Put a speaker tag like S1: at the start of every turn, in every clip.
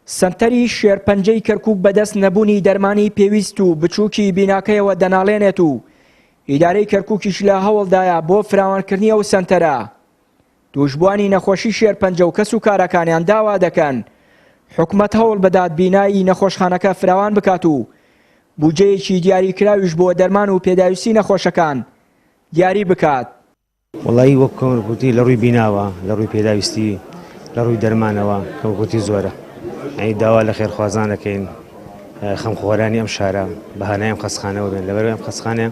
S1: سنتەری شێرپەنجەی کەرکووک بەدەست نەبوونی دەرمانی پێویست و بچووکی بیناکەیەوە دەناڵێنێت و ئیدارەی کەرکووکیش لە هەوڵدایە بۆ فراوانکردنی ئەو سەنتەرە. توشبوانی نەخۆشی شێرپەنجە و کەس و کارەکانیان داوا دەکەن حکومەت هەوڵ بدات بینایی نەخۆشخانەکە فراوان بکات و بودجەیەکی دیاریکراویش بۆ دەرمان و پێداویستی نەخۆشەکان دیاری بکات.
S2: وەڵی وەک کۆمەڵگوتی لە ڕووی بیناوە، لە ڕووی پێداویستی، لە ڕووی دەرمانەوە کەمگوتی زۆرە. ئەی داوا لە خێرخوازان دەکەین خەمخۆرانی ئەم شارە بەهانای ئەم خەستخانەوە بێن. لەبەر ئەم خەستخانە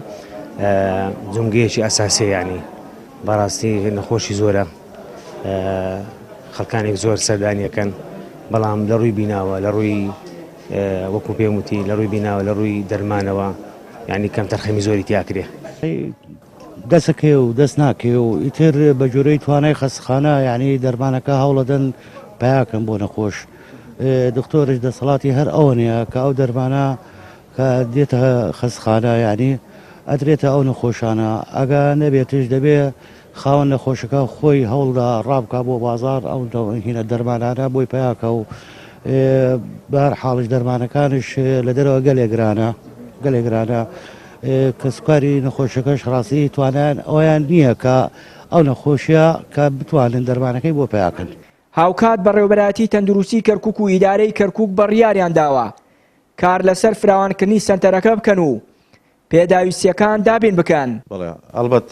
S2: جونگەیەکی ئەساسیە، یعنی بەڕاستی نەخۆشی زۆرە، خەڵکانێک زۆر سەردانیەکەن، بەڵام لە ڕووی بیناوە، لە ڕووی وەکو پێم وتی لە ڕووی بیناوە، لە ڕووی دەرمانەوە یعنی کەم تەرخەمی زۆری تیاکرێ.
S3: دەسەکێ و دەست ناکێ و ئیتر بە جۆرەی توانای خەستخانە یعنی دەرمانەکە هەوڵەدەن پیاکەن بۆ نەخۆش. دکتۆرش دەسەڵاتی هەر ئەوە نیە کە ئەو دەرمانە کە دێتە خەستخانە یعنی ئەدرێتە ئەو نەخۆشانە، ئەگە نەبێتش دەبێ خاوەن نەخۆشەکە خۆی هەوڵدا ڕابکە بۆ بازار ئەو هینە دەرمانانە بۆی پیاکە و بەهەرحاڵش دەرمانەکانش لە دەرەوە گەلێک گرانە کە سوکاری نەخۆشەکەش ڕاستی توانیان ئەویان نییە کە ئەو نەخۆشیە کە بتوانن دەرمانەکەی بۆ پیاکەن.
S1: هاوکات بەڕێوەبەرایەتی تەندروستی کەرکووک و ئیدارەی کەرکووک بڕیاریان داوە کار لەسەر فراوانکردنی سەنتەرەکە بکەن و پێداویستیەکان دابین بکەن.
S4: بەڵێ ئەڵبەت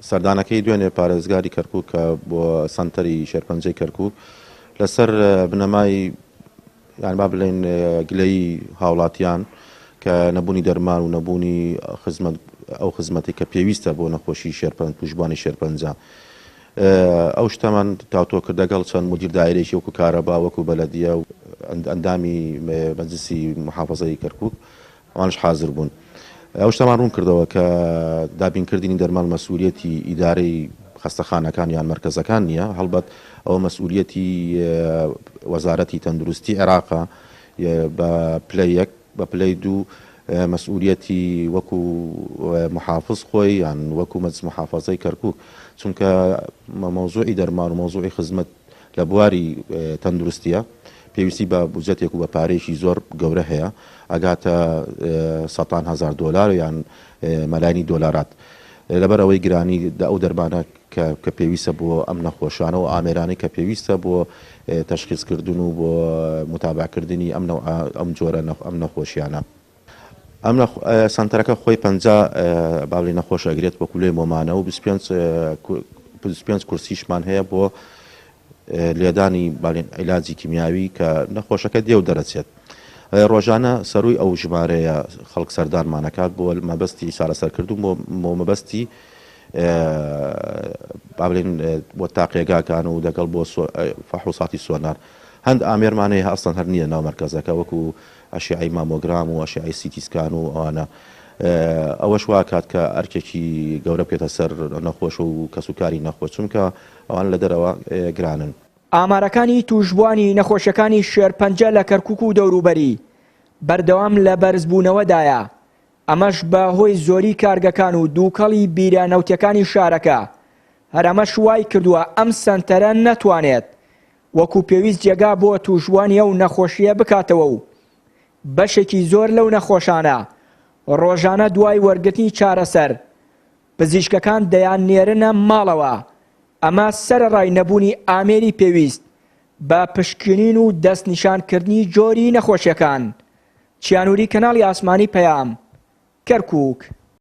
S4: سەردانەکەی دوێنێ پارێزگاری کەرکووک کە بۆ سەنتەری شێرپەنجەی کەرکووک لەسەر بنەمای یان با بڵێن گلەی هاوڵاتیان کە نەبوونی دەرمان و نەبوونی ئەو خزمەتی کە پێویستە بۆ نەخۆشی شێرپەنج پوشبوانی شێرپەنجە ئەو شتەمان تاوتۆکرد لەگەڵ چەند مدیر دایرێکی وەکو کارەبا وەکو بەلەدیە و ئەندامی مەجلیسی محافەزەی کەرکووک ئەوانش حازر بوون. ئەو شتەمان ڕوون کردەوە کە دابینکردنی دەرمان مەسئولیەتی ئیدارەی خەستەخانەکان یان مەرکەزەکان نییە، هەڵبەت ئەوە مەسئولیەتی وەزارەتی تەندروستی عێراقە بە پلەی یەک بە پلەی دوو مەسئولیەتی وەکو محافظ خۆی یان وەکو مەجلیس محافەزەی کەرکووک، چونکە مەوزوعی دەرمان و مەوزوعی خزمەت لە بواری تەندروستیە پێویستی بە بودجەتێک و بە پارەیەکی زۆر گەورە هەیە، ئەگاتە سەدان هەزار دۆلار یان مەلایانی دۆلارات. لەبەر ئەوەی گرانی ئەو دەرمانە کە پێویستە بۆ ئەم نەخۆشانە و ئامێرانی کە پێویستە بۆ تەشخیصکردن و بۆ متابعکردنی ئەم جۆرە ئەم نەخۆشیانە. ئەم سەنتەرەکە خۆی 50 باڵی نەخۆش ئەگرێت بە کولێ مۆمانە و 25 کورسیشمان هەیە بۆ لێدانی باڵێن عیلاجی کیمیاوی کە نەخۆشەکە دێو دەرەچێت. ڕۆژانە سەروی ئەو ژمارەیە خەڵک سەردانمانەکات بۆ مەبەستی چارەسەرکردن بۆ مەبەستی بابلێن بۆ تاقیێگاکان و دەگەڵ بۆ فەحوساتی سۆنار. هەند ئامێرمانەیە هەستن هەر نییە ناو مەرکەزەکە وەکو ئەشیعی مامۆگرام و ئەشیعی سیتیسکان و ئەوانە. ئەوەش وا کات کە ئەرکێکی گەورە بکێتە سەر نەخۆش و کەسوکاری نەخۆش، چونکە ئەوان لە دەرەوە گرانن.
S1: ئامارەکانی توشبوانی نەخۆشەکانی شێرپەنجە لە کەرکووک و دەوروبەری بەردەوام لە بەرزبوونەوەدایە، ئەمەش بە هۆی زۆری کارگەکان و دووکەڵی بیرانەوتەکانی شارەکە. هەرەمەش وای کردووە ئەم سەنتەرە نەتوانێت وەکو پێویست جێگا بۆ توشبوانی ئەو نەخۆشیە بکاتەوە و بەشێکی زۆر لەو نەخۆشانە ڕۆژانە دوای وەرگرتنی چارەسەر پزیشکەکان دەیان نێرنە ماڵەوە. ئەمە سەرەڕای نەبوونی ئامێری پێویست بە پشکنین و دەستنیشانکردنی جۆری نەخۆشیەکان. چیانووری کەناڵی ئاسمانی پەیام، کەرکووک.